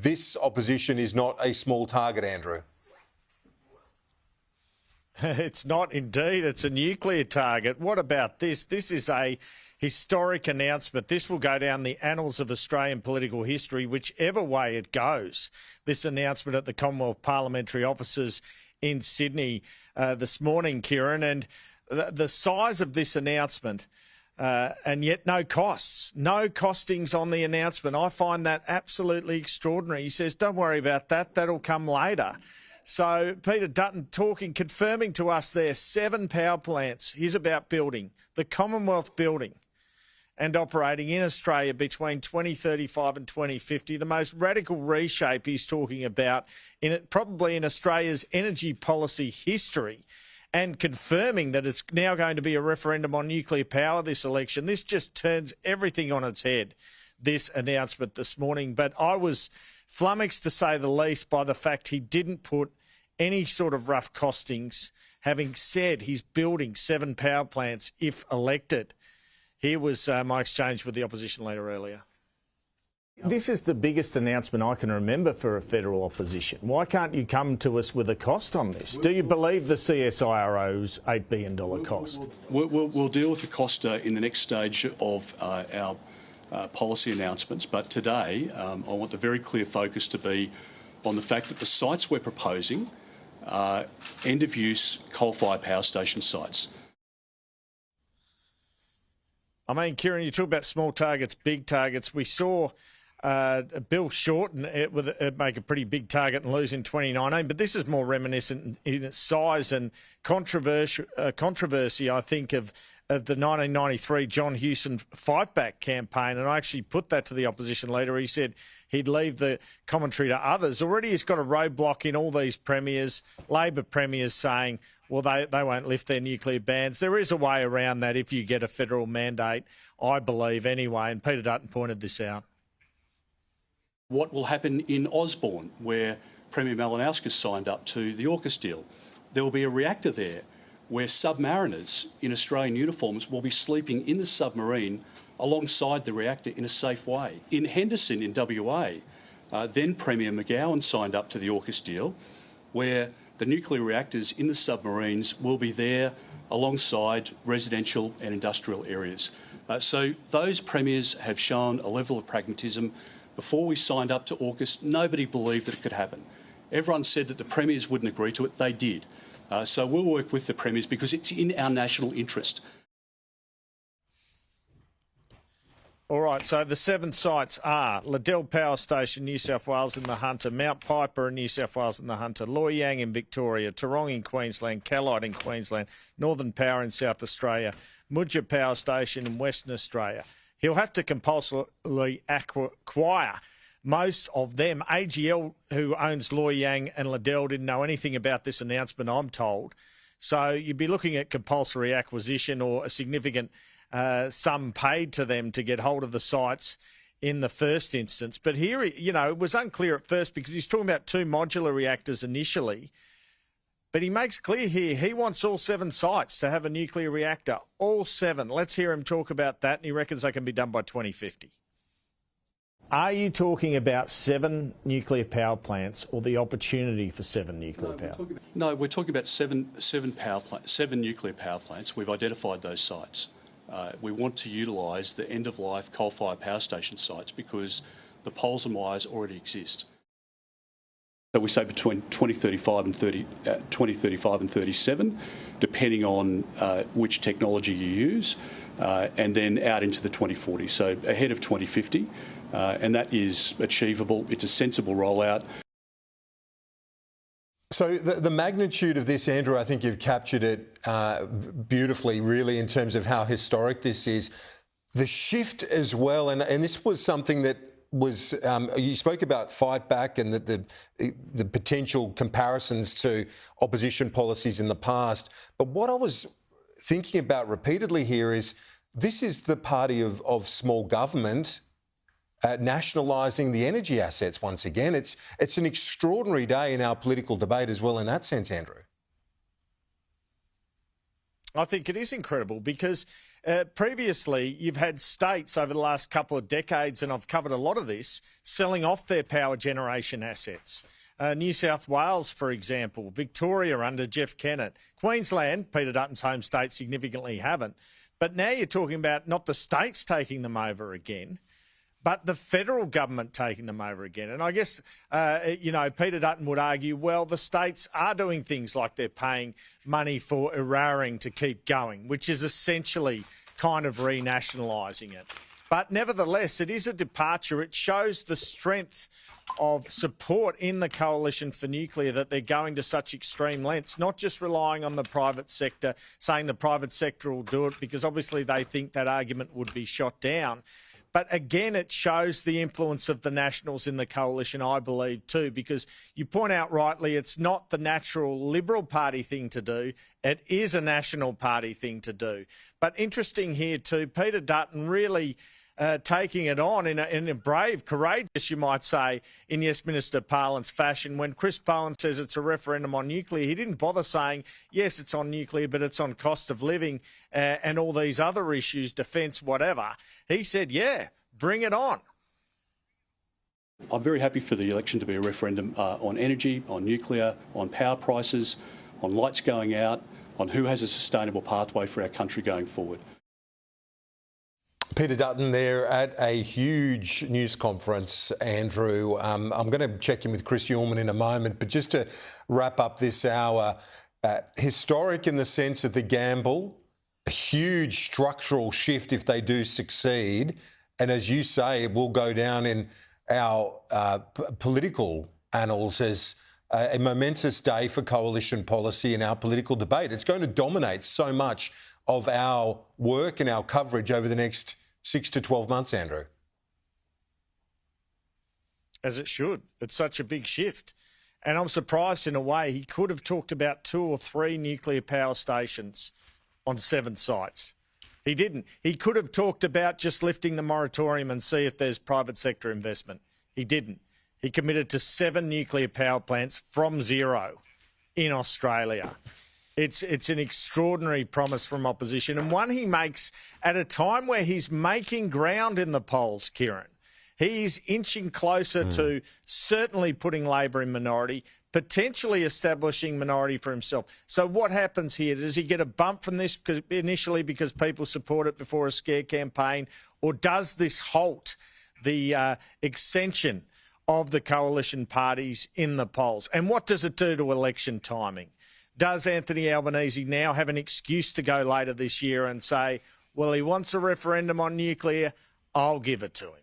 this opposition is not a small target, Andrew. It's not indeed. It's a nuclear target. What about this? This is a historic announcement. This will go down the annals of Australian political history, whichever way it goes. This announcement at the Commonwealth Parliamentary Offices in Sydney this morning, Kieran, and the size of this announcement, and yet no costs, no costings on the announcement. I find that absolutely extraordinary. He says, don't worry about that. That'll come later. So Peter Dutton confirming to us there 7 power plants he's about building, the Commonwealth building and operating in Australia between 2035 and 2050, the most radical reshape he's talking about probably in Australia's energy policy history, and confirming that it's now going to be a referendum on nuclear power this election. This just turns everything on its head, this announcement this morning. But I was flummoxed, to say the least, by the fact he didn't put any sort of rough costings, having said he's building 7 power plants if elected. Here was my exchange with the opposition leader earlier. This is the biggest announcement I can remember for a federal opposition. Why can't you come to us with a cost on this? Do you believe the CSIRO's $8 billion cost? We'll deal with the cost in the next stage of our policy announcements, but today I want the very clear focus to be on the fact that the sites we're proposing are end-of-use coal-fired power station sites. I mean, Kieran, you talk about small targets, big targets. We saw Bill Shorten make a pretty big target and lose in 2019, but this is more reminiscent in its size and controversy, I think, of the 1993 John Hewson Fight Back campaign. And I actually put that to the opposition leader. He said he'd leave the commentary to others. Already he's got a roadblock in all these premiers, Labor premiers, saying, well, they won't lift their nuclear bans. There is a way around that if you get a federal mandate, I believe, anyway. And Peter Dutton pointed this out. What will happen in Osborne, where Premier Malinauskas signed up to the AUKUS deal? There will be a reactor there where submariners in Australian uniforms will be sleeping in the submarine alongside the reactor in a safe way. In Henderson in WA, then Premier McGowan signed up to the AUKUS deal, where the nuclear reactors in the submarines will be there alongside residential and industrial areas. So those premiers have shown a level of pragmatism. Before we signed up to AUKUS, nobody believed that it could happen. Everyone said that the premiers wouldn't agree to it. They did. So we'll work with the premiers because it's in our national interest. All right, so the 7 sites are Liddell Power Station, New South Wales in the Hunter, Mount Piper in New South Wales in the Hunter, Loy Yang in Victoria, Tarong in Queensland, Callide in Queensland, Northern Power in South Australia, Mudgee Power Station in Western Australia. He'll have to compulsorily acquire most of them. AGL, who owns Loy Yang and Liddell, didn't know anything about this announcement, I'm told. So you'd be looking at compulsory acquisition or a significant sum paid to them to get hold of the sites in the first instance. But here, you know, it was unclear at first because he's talking about 2 modular reactors initially. But he makes clear here he wants all 7 sites to have a nuclear reactor, all 7. Let's hear him talk about that, and he reckons they can be done by 2050. Are you talking about 7 nuclear power plants or the opportunity for 7 nuclear power? No, we're talking about 7 nuclear power plants. We've identified those sites. We want to utilise the end-of-life coal-fired power station sites because the poles and wires already exist. So we say between 2035 and 37, depending on which technology you use, and then out into the 2040s, so ahead of 2050, and that is achievable. It's a sensible rollout. So the magnitude of this, Andrew, I think you've captured it beautifully, really, in terms of how historic this is. The shift as well, and this was something that was, you spoke about fight back and the potential comparisons to opposition policies in the past. But what I was thinking about repeatedly here is this is the party of small government nationalising the energy assets once again. It's an extraordinary day in our political debate as well in that sense, Andrew. I think it is incredible because previously you've had states over the last couple of decades, and I've covered a lot of this, selling off their power generation assets. New South Wales, for example, Victoria under Jeff Kennett, Queensland, Peter Dutton's home state, significantly haven't. But now you're talking about not the states taking them over again, but the federal government taking them over again. And I guess, Peter Dutton would argue, well, the states are doing things like they're paying money for Eraring to keep going, which is essentially kind of renationalising it. But nevertheless, it is a departure. It shows the strength of support in the Coalition for Nuclear, that they're going to such extreme lengths, not just relying on the private sector, saying the private sector will do it, because obviously they think that argument would be shot down. But again, it shows the influence of the Nationals in the Coalition, I believe, too, because you point out rightly, it's not the natural Liberal Party thing to do. It is a National Party thing to do. But interesting here too, Peter Dutton really taking it on in a brave, courageous, you might say, in Yes Minister parlance fashion. When Chris Bowen says it's a referendum on nuclear, he didn't bother saying, yes, it's on nuclear, but it's on cost of living and all these other issues, defence, whatever. He said, yeah, bring it on. I'm very happy for the election to be a referendum on energy, on nuclear, on power prices, on lights going out, on who has a sustainable pathway for our country going forward. Peter Dutton there at a huge news conference, Andrew. I'm going to check in with Chris Uhlmann in a moment, but just to wrap up this hour, historic in the sense of the gamble, a huge structural shift if they do succeed, and as you say, it will go down in our political annals as a momentous day for coalition policy in our political debate. It's going to dominate so much of our work and our coverage over the next 6 to 12 months, Andrew. As it should. It's such a big shift. And I'm surprised in a way he could have talked about 2 or 3 nuclear power stations on 7 sites. He didn't. He could have talked about just lifting the moratorium and see if there's private sector investment. He didn't. He committed to 7 nuclear power plants from 0 in Australia. It's an extraordinary promise from opposition, and one he makes at a time where he's making ground in the polls, Kieran. He's inching closer to certainly putting Labor in minority, potentially establishing minority for himself. So what happens here? Does he get a bump from this initially because people support it before a scare campaign, or does this halt the extension of the coalition parties in the polls? And what does it do to election timing? Does Anthony Albanese now have an excuse to go later this year and say, well, he wants a referendum on nuclear, I'll give it to him?